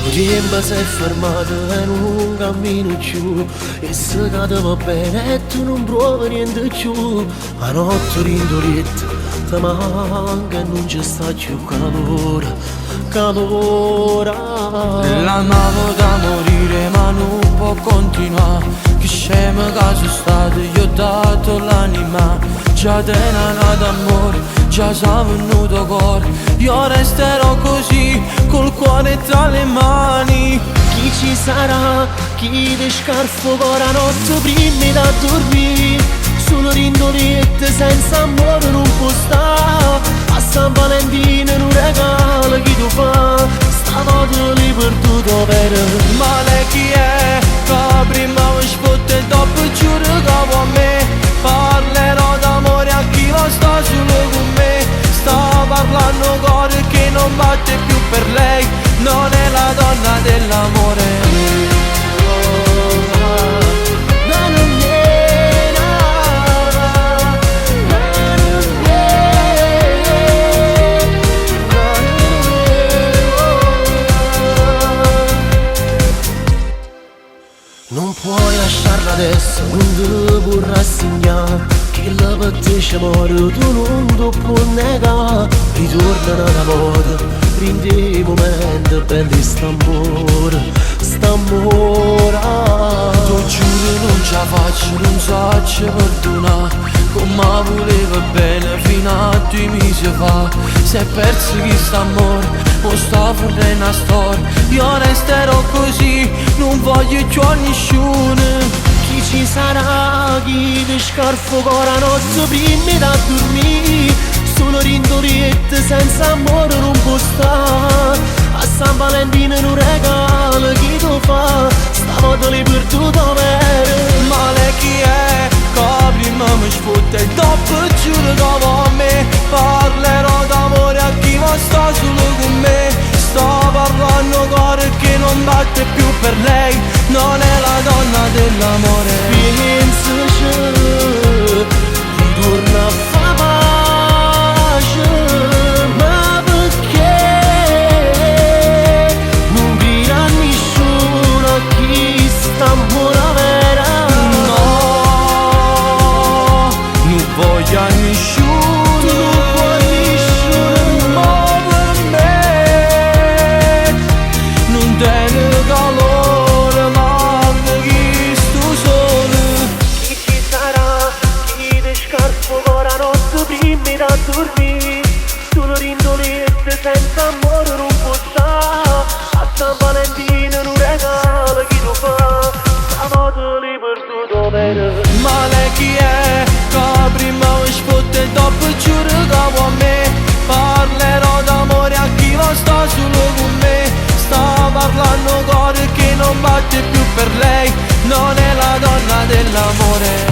il tempo si è fermato e non cammino più. E se cade va bene e tu non provi niente più. A notte rindoletta ti manca e non ci sta più calore, calore. L'amavo da morire ma non può continuare. Che scema che sono stato, gli ho dato l'anima. Già tenana d'amore, già sa venuto cuore. Io resterò così, col cuore tra le mani. Chi ci sarà, chi ti scarfo ora notte prima da dormire. Solo rindolette senza amore non può stare. A San Valentino non regala chi tu fa. Stavolta lì perduto per. Ma lei chi è? Che prima mi sfotte e dopo giuro che a me. Parlerò d'amore a chi lo sta solo con me. Sta parlando cuore che non batte più per lei. Non è la donna dell'amore. Non puoi lasciarla adesso, non ti puoi rassegnare. Che la patisce muore, tu non ti puoi negare. Ritorna una volta, prendi i momenti belli st'amore, st'amore. Ti giuro non ce la faccio, non so ci perdonare. Come voleva bene fino a 2 mesi fa. Si è perso questo amore, mo sto per una storia. Io resterò così, non voglio più a nessuno. Chi ci sarà, chi ti scarfo ora notte prima da dormire. Solo rindolette senza amore non può stare. A San Valentino non regala chi tu fa. Stavolta lì perduto per. Ma lei chi è? Che prima mi sfotte e dopo giuro che a me. Parlerò d'amore a chi non sta solo con me. Sto parlando cuore che non batte più per lei. Non è la donna dell'amore. Pensaci, ritorna a fa pace. Ma perché non dire a nessuno chi sta amore vera? No, non voglio a nessuno. Tu non vuoi nessuno. Ma per me non tiene calore, ma chi sto solo. Chi ci sarà, chi ti scarfo ora notte prima da dormire. Solo rindolette senza amore non può stare. A San Valentino non regala chi lo fa. Stavolta lì perduto per. Ma lei chi è? Che prima mi sfotte e dopo giuro che a me. Parlerò d'amore a chi non sta solo con me. Sta parlando cuore che non batte più per lei. Non è la donna dell'amore.